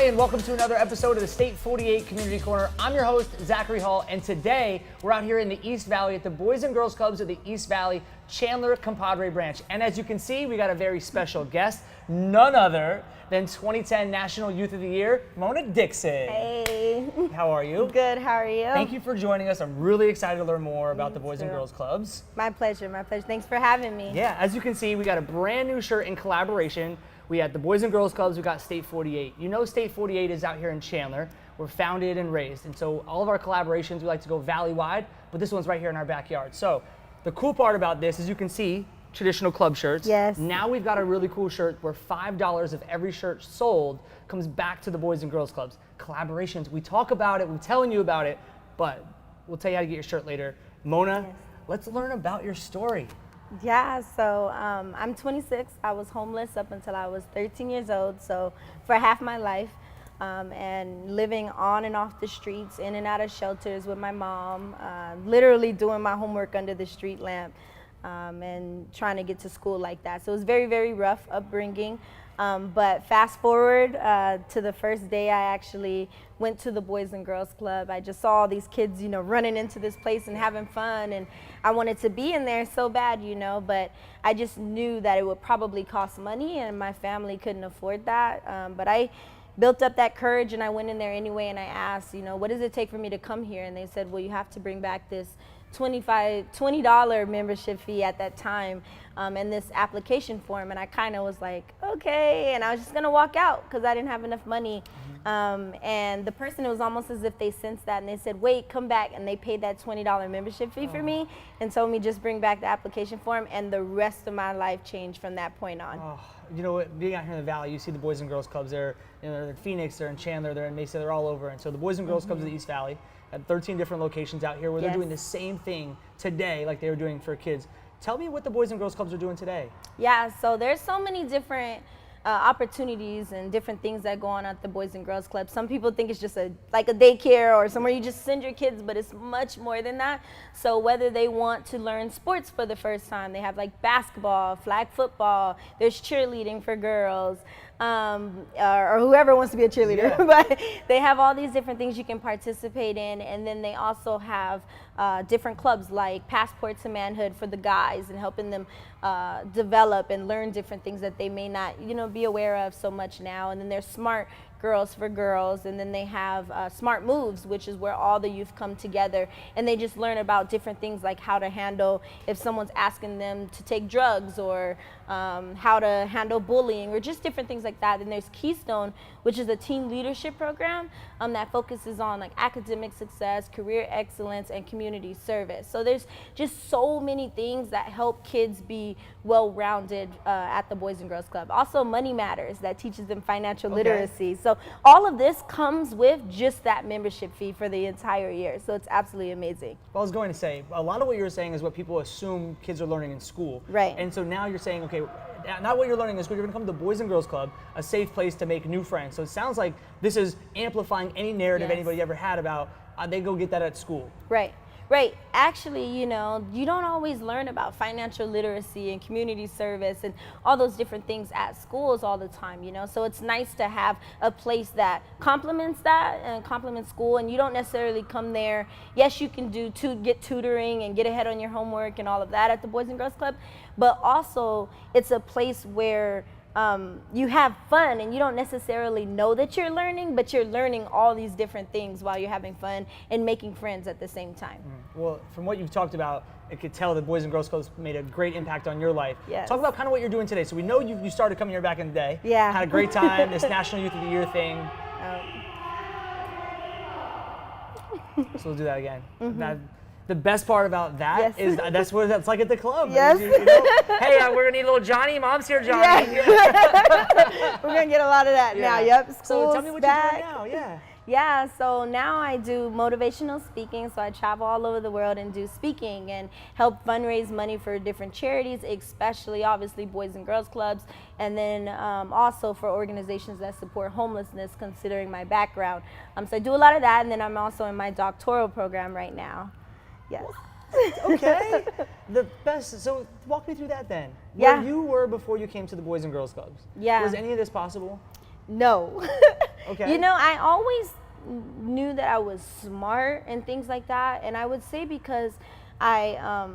Hi, and welcome to another episode of the State 48 Community Corner. I'm your host, Zachary Hall, and today we're out here in the East Valley at the Boys and Girls Clubs of the East Valley Chandler Compadre branch. And as you can see, we got a very special guest, none other than 2010 National Youth of the Year, Mona Dixon. Hey. How are you? Good, how are you? Thank you for joining us. I'm really excited to learn more about the Boys and Girls Clubs. My pleasure, my pleasure. Thanks for having me. Yeah, as you can see, we got a brand new shirt in collaboration. We had the Boys and Girls Clubs, we got State 48. You know State 48 is out here in Chandler. We're founded and raised, and so all of our collaborations, we like to go valley-wide, but this one's right here in our backyard. So the cool part about this is you can see traditional club shirts. Yes. Now we've got a really cool shirt where $5 of every shirt sold comes back to the Boys and Girls Clubs. Collaborations, we talk about it, we're telling you about it, but we'll tell you how to get your shirt later. Mona, Yes. Let's learn about your story. Yeah, so I'm 26. I was homeless up until I was 13 years old, so for half my life, and living on and off the streets, in and out of shelters with my mom, literally doing my homework under the street lamp, and trying to get to school like that. So it was very, very rough upbringing. But fast forward to the first day I actually went to the Boys and Girls Club. I just saw all these kids, you know, running into this place and having fun, and I wanted to be in there so bad, you know, but I just knew that it would probably cost money and my family couldn't afford that. But I built up that courage and I went in there anyway, and I asked, you know, what does it take for me to come here? And they said, well, you have to bring back this $20 membership fee at that time, and this application form. And I kind of was like, okay, and I was just gonna walk out because I didn't have enough money. And the person, it was almost as if they sensed that, and they said, wait, come back, and they paid that $20 membership fee for me and told me just bring back the application form, and the rest of my life changed from that point on. Oh, you know what, being out here in the Valley, you see the Boys and Girls Clubs, they're in Phoenix, they're in Chandler, they're in Mesa, they're all over. And so the Boys and Girls Clubs of the East Valley had 13 different locations out here where they're doing the same thing today like they were doing for kids. Tell me what the Boys and Girls Clubs are doing today. Yeah, so there's so many different opportunities and different things that go on at the Boys and Girls Club. Some people think it's just like a daycare or somewhere you just send your kids, but it's much more than that. So whether they want to learn sports for the first time, they have like basketball, flag football, there's cheerleading for girls, or whoever wants to be a cheerleader. Yeah. But they have all these different things you can participate in, and then they also have different clubs like Passport to Manhood for the guys, and helping them develop and learn different things that they may not, you know, be aware of so much now. And then there's Smart Girls for girls, and then they have Smart Moves, which is where all the youth come together and they just learn about different things like how to handle if someone's asking them to take drugs, or how to handle bullying, or just different things like that. Then there's Keystone, which is a teen leadership program that focuses on like academic success, career excellence, and community service. So there's just so many things that help kids be well-rounded at the Boys and Girls Club. Also Money Matters, that teaches them financial literacy. So all of this comes with just that membership fee for the entire year. So it's absolutely amazing. Well, I was going to say, a lot of what you're saying is what people assume kids are learning in school. Right. And so now you're saying, okay, not what you're learning in school, you're going to come to the Boys and Girls Club, a safe place to make new friends. So it sounds like this is amplifying any narrative anybody ever had about they go get that at school. Right. Right. Actually, you know, you don't always learn about financial literacy and community service and all those different things at schools all the time, you know. So it's nice to have a place that complements that and complements school, and you don't necessarily come there. Yes, you can get tutoring and get ahead on your homework and all of that at the Boys and Girls Club, but also it's a place where you have fun, and you don't necessarily know that you're learning, but you're learning all these different things while you're having fun and making friends at the same time. Well, from what you've talked about, I could tell that Boys and Girls Clubs made a great impact on your life. Yes. Talk about kind of what you're doing today. So we know you started coming here back in the day. Yeah. Had a great time, this National Youth of the Year thing. So we'll do that again. The best part about that is that's what it's like at the club. Yes. You know, hey, we're gonna need a little Johnny. Mom's here, Johnny. Yeah. We're gonna get a lot of that now. Yep. School's so tell me what back. you're doing now. Yeah. Yeah, so now I do motivational speaking. So I travel all over the world and do speaking and help fundraise money for different charities, especially obviously Boys and Girls Clubs, and then also for organizations that support homelessness, considering my background. So I do a lot of that, and then I'm also in my doctoral program right now. Yes. Okay. The best. So walk me through that then. Yeah. Where you were before you came to the Boys and Girls Clubs. Yeah. Was any of this possible? No. Okay. You know, I always knew that I was smart and things like that, and I would say because I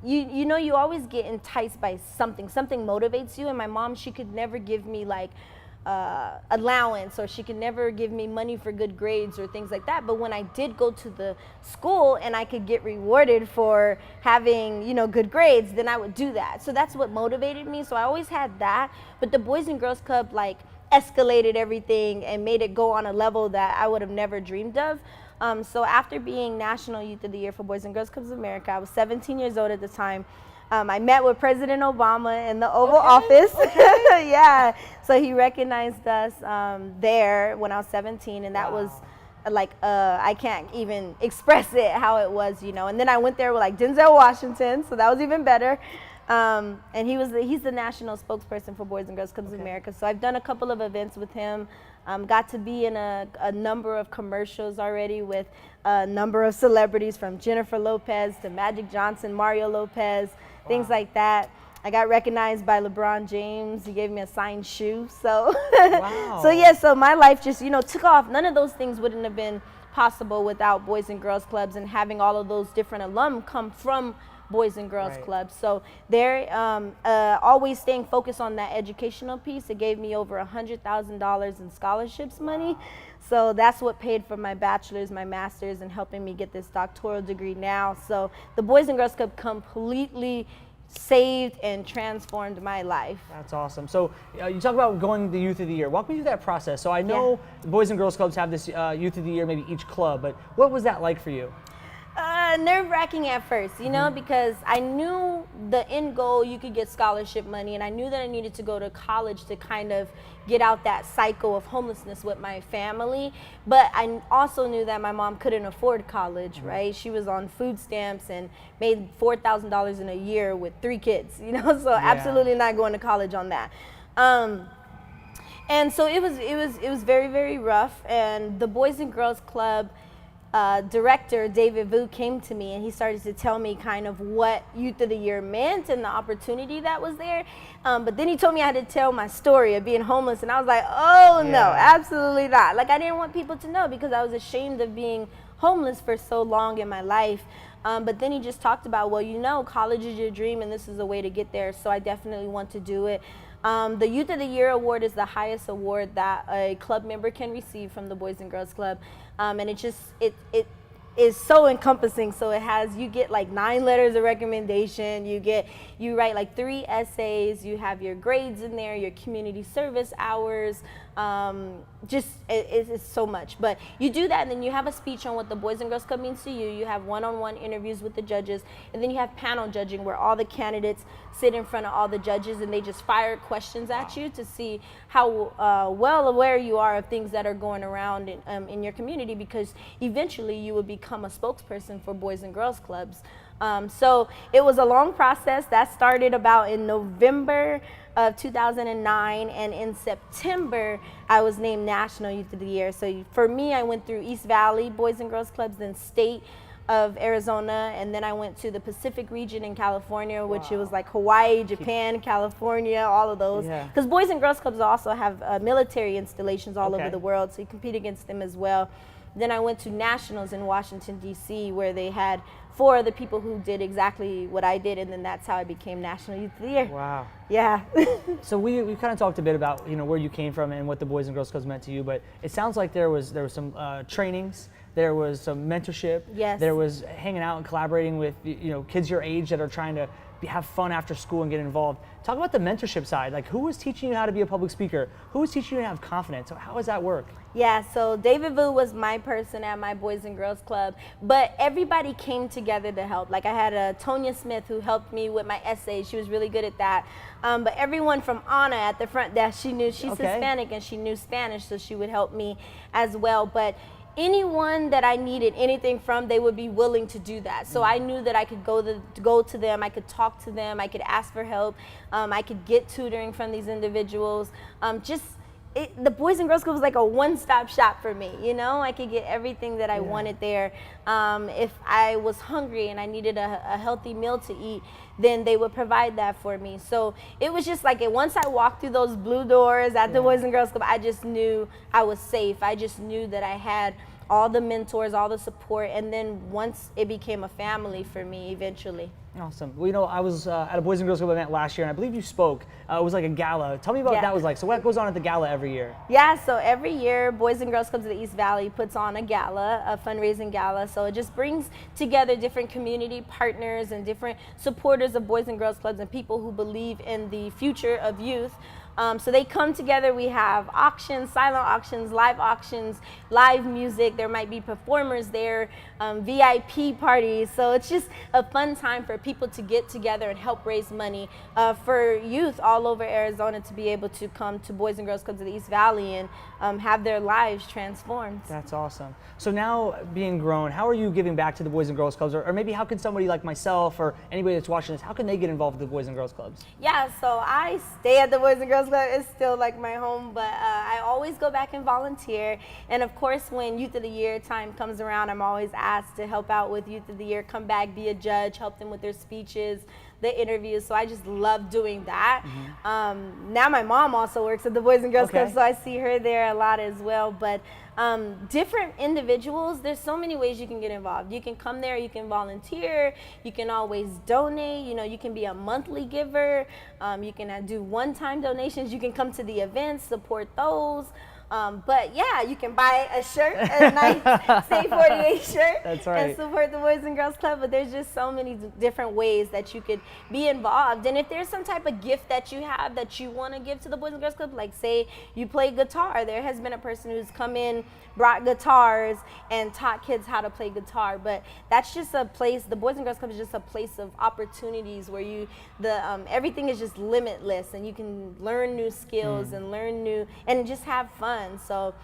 you know, you always get enticed by something motivates you, and my mom, she could never give me like allowance, or she could never give me money for good grades or things like that. But when I did go to the school and I could get rewarded for having, you know, good grades, then I would do that. So that's what motivated me. So I always had that. But the Boys and Girls Club like escalated everything and made it go on a level that I would have never dreamed of. So after being National Youth of the Year for Boys and Girls Clubs of America, I was 17 years old at the time. I met with President Obama in the Oval Office. Okay. Yeah. So he recognized us there when I was 17, and that was like, I can't even express it how it was, you know. And then I went there with like Denzel Washington, so that was even better. And he's the national spokesperson for Boys and Girls Clubs of America. So I've done a couple of events with him. Got to be in a number of commercials already with a number of celebrities, from Jennifer Lopez to Magic Johnson, Mario Lopez, things like that. I got recognized by LeBron James. He gave me a signed shoe. So, so my life just, you know, took off. None of those things wouldn't have been possible without Boys and Girls Clubs and having all of those different alum come from Boys and Girls Clubs. So they're always staying focused on that educational piece. It gave me over $100,000 in scholarships money. So that's what paid for my bachelor's, my master's, and helping me get this doctoral degree now. So the Boys and Girls Club completely saved and transformed my life. That's awesome. So you talk about going the Youth of the Year. Walk me through that process. So I know the Boys and Girls Clubs have this Youth of the Year, maybe each club, but what was that like for you? Nerve-wracking at first, you know, because I knew the end goal, you could get scholarship money, and I knew that I needed to go to college to kind of get out that cycle of homelessness with my family. But I also knew that my mom couldn't afford college, right? She was on food stamps and made $4,000 in a year with 3 kids, you know, so absolutely not going to college on that. And so it was very, very rough. And the Boys and Girls Club director, David Vu, came to me and he started to tell me kind of what Youth of the Year meant and the opportunity that was there. But then he told me I had to tell my story of being homeless, and I was like, oh no, absolutely not. Like, I didn't want people to know because I was ashamed of being homeless for so long in my life. But then he just talked about, well, you know, college is your dream and this is a way to get there, so I definitely want to do it. The Youth of the Year award is the highest award that a club member can receive from the Boys and Girls Club. And it is so encompassing. So it has, you get like 9 letters of recommendation, you write like 3 essays, you have your grades in there, your community service hours, it's so much. But you do that, and then you have a speech on what the Boys and Girls Club means to you. You have one-on-one interviews with the judges, and then you have panel judging where all the candidates sit in front of all the judges and they just fire questions at you to see how well aware you are of things that are going around in your community, because eventually you will become a spokesperson for Boys and Girls Clubs. So it was a long process. That started about in November of 2009, and in September I was named National Youth of the Year. So for me, I went through East Valley Boys and Girls Clubs, then State of Arizona, and then I went to the Pacific region in California, which it was like Hawaii, Japan, California, all of those. Because Boys and Girls Clubs also have military installations all over the world, so you compete against them as well. Then I went to Nationals in Washington, D.C., where they had 4 other people who did exactly what I did, and then that's how I became National Youth of the Year. Wow. Yeah. So we kind of talked a bit about, you know, where you came from and what the Boys and Girls Clubs meant to you, but it sounds like there was some trainings, there was some mentorship, there was hanging out and collaborating with, you know, kids your age that are trying to have fun after school and get involved. Talk about the mentorship side. Like, who was teaching you how to be a public speaker? Who was teaching you to have confidence? How does that work? Yeah, so David Vu was my person at my Boys and Girls Club, but everybody came together to help. Like, I had Tonya Smith who helped me with my essays. She was really good at that. But everyone from Anna at the front desk, she knew she's Hispanic and she knew Spanish, so she would help me as well. But anyone that I needed anything from, they would be willing to do that. So I knew that I could go to them, I could talk to them, I could ask for help, I could get tutoring from these individuals. the Boys and Girls Club was like a one-stop shop for me. You know, I could get everything that I wanted there. If I was hungry and I needed a healthy meal to eat, then they would provide that for me. So it was just like, once I walked through those blue doors at the Boys and Girls Club, I just knew I was safe. I just knew that I had all the mentors, all the support, and then once it became a family for me eventually. Awesome. Well, you know, I was at a Boys and Girls Club event last year, and I believe you spoke. It was like a gala. Tell me about what that was like. So what goes on at the gala every year? Yeah, so every year, Boys and Girls Clubs of the East Valley puts on a gala, a fundraising gala. So it just brings together different community partners and different supporters of Boys and Girls Clubs and people who believe in the future of youth. So they come together. We have auctions, silent auctions, live music. There might be performers there, VIP parties. So it's just a fun time for people to get together and help raise money for youth all over Arizona to be able to come to Boys and Girls Clubs of the East Valley and have their lives transformed. That's awesome. So now being grown, how are you giving back to the Boys and Girls Clubs? Or maybe how can somebody like myself or anybody that's watching this, how can they get involved with the Boys and Girls Clubs? Yeah, so I stay at the Boys and Girls Club. It's still like my home, but I always go back and volunteer. And of course, when Youth of the Year time comes around, I'm always asked to help out with Youth of the Year, come back, be a judge, help them with their speeches, the interviews. So I just love doing that. Now my mom also works at the Boys and Girls Club, so I see her there a lot as well. But different individuals, there's so many ways you can get involved. You can come there, you can volunteer, you can always donate, you know, you can be a monthly giver, you can do one-time donations, you can come to the events, support those. But yeah, you can buy a shirt, a nice State 48 shirt. That's right. And support the Boys and Girls Club. But there's just so many different ways that you could be involved. And if there's some type of gift that you have that you want to give to the Boys and Girls Club, like say you play guitar, there has been a person who's come in, brought guitars, and taught kids how to play guitar. But that's just a place, the Boys and Girls Club is just a place of opportunities where everything is just limitless, and you can learn new skills and just have fun. So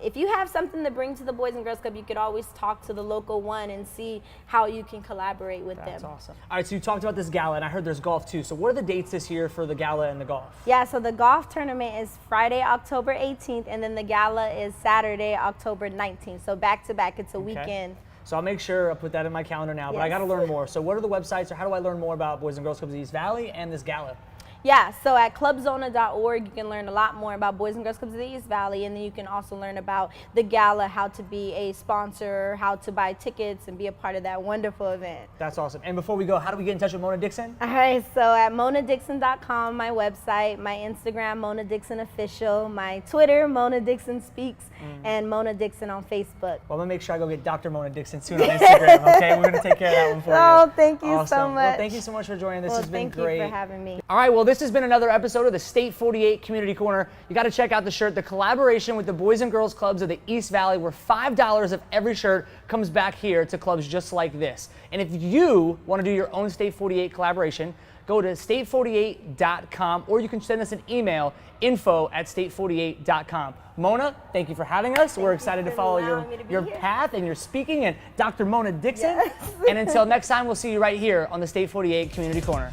if you have something to bring to the Boys and Girls Club, you could always talk to the local one and see how you can collaborate with them. That's awesome. All right, so you talked about this gala, and I heard there's golf too. So what are the dates this year for the gala and the golf? Yeah, so the golf tournament is Friday, October 18th, and then the gala is Saturday, October 19th. So back to back, it's a weekend. So I'll make sure I'll put that in my calendar now, but I got to learn more. So what are the websites, or how do I learn more about Boys and Girls Clubs of the East Valley and this gala? Yeah, so at clubzona.org, you can learn a lot more about Boys and Girls Clubs of the East Valley, and then you can also learn about the gala, how to be a sponsor, how to buy tickets, and be a part of that wonderful event. That's awesome. And before we go, how do we get in touch with Mona Dixon? All right, so at monadixon.com, my website, my Instagram, Mona Dixon Official, my Twitter, Mona Dixon Speaks, and Mona Dixon on Facebook. Well, I'm going to make sure I go get Dr. Mona Dixon soon on Instagram, okay? We're going to take care of that one for you. Oh, thank you so much. Well, thank you so much for joining. This has been great. Thank you for having me. All right, well, this has been another episode of the State 48 Community Corner. You got to check out the shirt, the collaboration with the Boys and Girls Clubs of the East Valley, where $5 of every shirt comes back here to clubs just like this. And if you want to do your own State 48 collaboration, go to state48.com, or you can send us an email, info@state48.com. Mona, thank you for having us. We're excited to follow your path and your speaking, and Dr. Mona Dixon. Yes. And until next time, we'll see you right here on the State 48 Community Corner.